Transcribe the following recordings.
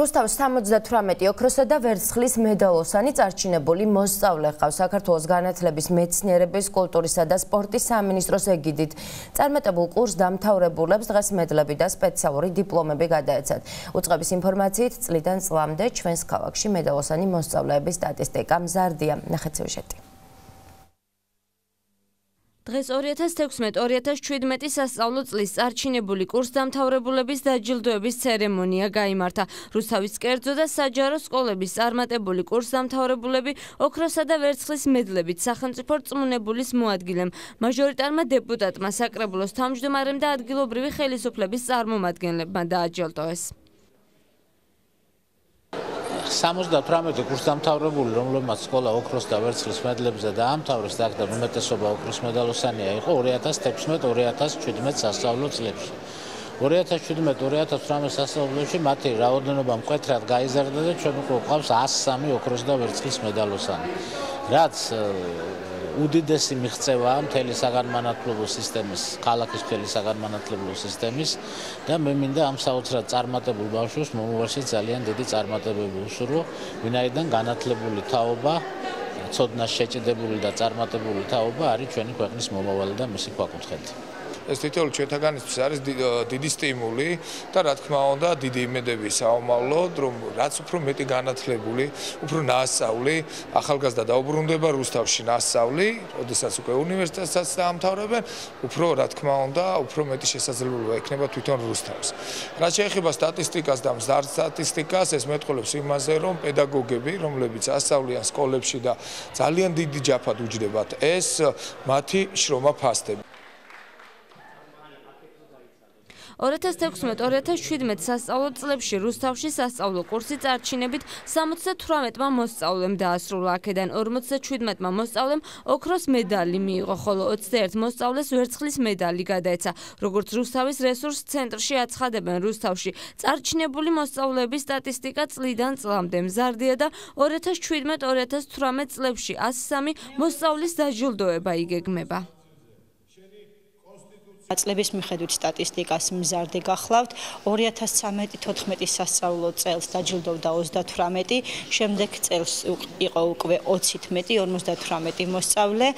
რუსთავის 78 ოქროსა და ვერცხლის მედალოსანი წარჩინებული მოსწავლე ყავს საქართველოს განათლების, მეცნიერების, კულტურისა და სპორტის სამინისტროს ეგიდით. წარმატებულ კურსს დამთავრებულებს დღეს მედლები და სპეციალური დიპლომები გადაეცათ. უწყების ინფორმაციით წლიდან წლამდე ჩვენს ქალაქში მედალოსანი მოსწავლეების სტატისტიკა მზარდია. ნახეთ სიუჟეტი. დღეს 2016-2017 სასწავლო წლის წარჩინებული კურსს დამთავრებულების დაჯილდოების ცერემონია გაიმართა. რუსთავის კერძო და საჯარო სკოლების წარმატებული კურსს დამთავრებულები ოქროსა და ვერცხლის მედლებით სახელმწიფო რწმუნებულის მოადგილემ, მაჟორიტარმა დეპუტატმა, საკრებულოს თავმჯდომარემ და ადგილობრივი ხელისუფლების წარმომადგენლებმა დააჯილდოეს. 78 კურსს დამთავრებული, რომლებმაც სკოლა ოქროს და ვერცხლის მედლებზე დაამთავრეს, და უმეტესობა ოქროს მედალოსანია იყო 2016-2017 სასწავლო წლებში. 2017-2018 სასწავლოში მათი რაოდენობა მკვეთრად გაიზარდა და ჩვენ უკვე გვყავს 103 ოქროს და ვერცხლის მედალოსანი. რაც უდიდესი მიღწევაა მთელი საგანმანათლებლო სისტემის, ქალაქის მთელი საგანმანათლებლო სისტემის და მე მინდა ამ საოცრად წარმატებულ ბავშვებს მომავალში ძალიან დიდი წარმატებები უსურვო, ვინაიდან განათლებული თაობა, ცოდნას შეჭედებული და წარმატებული თაობა არის ჩვენი ქვეყნის მომავალი და მისი ქვაკუთხედი. ეს თითოეული ჩვენთაგანისთვის არის დიდი სტიმული და რა თქმა უნდა დიდი იმედები საომავლოდ, რომ რაც უფრო მეტი განათლებული, უფრო ნასწავლი ახალგაზრდა დაუბრუნდება რუსთავში ნასწავლი, როდესაც უკვე უნივერსიტეტსაც დაამთავრებენ, უფრო რა თქმა უნდა, უფრო მეტი შესაძლებლობა ექნება თვითონ რუსთავს. რაც შეეხება სტატისტიკას და მზარდ სტატისტიკას, ეს მეტყველებს იმაზე, რომ პედაგოგები, რომლებიც ასწავლიან სკოლებში და ძალიან დიდი ჯაფად უჯდებათ ეს მათი შრომა ფასდები. 2016-2017 სასწავლო წლებში რუსთავში სასწავლო კურსი წარჩინებით 78-მა მოსწავლემ დაასრულა. აქედან 47-მა მოსწავლემ ოქროს მედალი მიიღო, ხოლო 21 მოსწავლეს ვერცხლის მედალი გადაეცა. როგორც რუსთავის რესურს ცენტრში აცხადებენ, რუსთავში წარჩინებული მოსწავლეების სტატისტიკა წლიდან წლამდე მზარდია და 2017-2018 წლებში 103 მოსწავლის დაჯილდოება იგეგმება. წლების მიხედვით სტატისტიკას მზარდი გახლავთ. 2013-14 სასწავლო წელს დაჯილდოვდა 38, შემდეგ წელს იყო უკვე 20 მეტი, 58 მოსწავლე,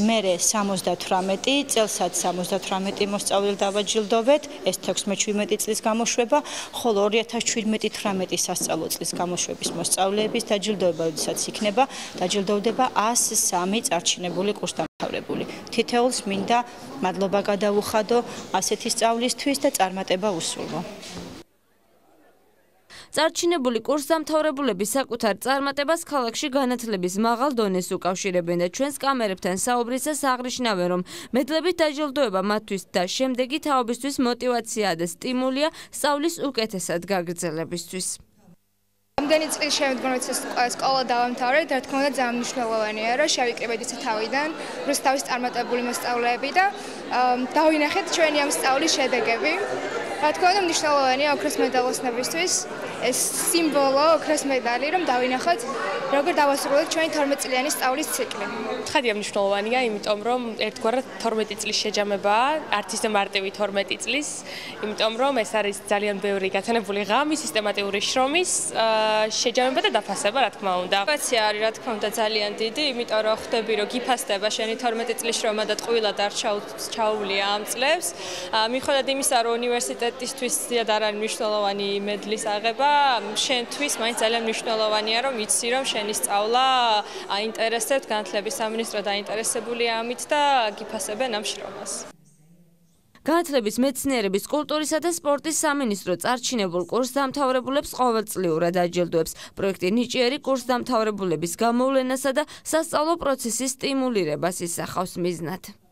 მერე 78 წელსაც 78 მოსწავლე დავაჯილდოვეთ, ეს 16-17 წლის გამოშვება, ხოლო 2017-18 სასწავლო წლის გამოშვების მოსწავლეების დაჯილდოება, როდესაც იქნება, დაჯილდოვდება 103 წარჩინებული კურსს დამთავრებული. თითოეულს მინდა მადლობა გადავუხადო ასეთი სწავლისთვის და წარმატება უსურვო. წარჩინებული კურსს დამთავრებულები საკუთარ წარმატებას ქალაქში განათლების მაღალ დონეს უკავშირებენ და ჩვენს კამერებთან საუბრისას აღნიშნავენ, რომ მედლებით დაჯილდოება მათთვის და შემდეგი თაობისთვის მოტივაციაა და სტიმულია სწავლის უკეთესად გაგრძელებისთვის. Რამდენი წლის შემდგომაც სკოლა დავამთავრე, რა თქმა უნდა ძალიან მნიშვნელოვანია, რომ შევიკრიბეთ ისე თავიდან რუსთავის წარმატებული მოსწავლეები და დავინახეთ ჩვენი ამ სწავლის შედეგები. რა თქმა უნდა მნიშვნელოვანია ოქროს მედალოსნებისთვის ეს სიმბოლო, ოქროს მედალი, რომ დავინახოთ როგორ დავასრულეთ ჩვენი 12 წლიანი სწავლის ციკლი. ცხადია მნიშვნელოვანია, იმიტომ რომ ერთგვარად 12 წლის შეჯამებაა, არც ისე მარტივი 12 წლის, იმიტომ რომ ეს არის ძალიან ბევრი გათანებული ღამის, სისტემატიური შრომის შეჯამება და დაფასება, რა თქმა უნდა. მოტივაცია არის, რა თქმა უნდა, ძალიან დიდი, იმიტომ რომ ხვდები, რომ გიფასდება შენი 12 წლის შრომა და ტყუილად არ ჩაუვლია ამ წლებს. მიუხედავად იმისა, რომ უნივერსიტეტისთვის არ არის მნიშვნელოვანი მედლის აღება, შენთვის მაინც ძალიან მნიშვნელოვანია, რომ იცი, რომ შენი სწავლა აინტერესებს, განათლების სამინისტრო დაინტერესებულია ამით და გიფასებენ ამ შრომას. განათლების, მეცნიერების, კულტურისა და სპორტის სამინისტრო წარჩინებულ კურსს დამთავრებულებს ყოველწლიურად დაჯილდოებს. პროექტი ნიჭიერი კურსს დამთავრებულების გამოვლენასა და სასწავლო პროცესის სტიმულირებას ისახავს მიზნად.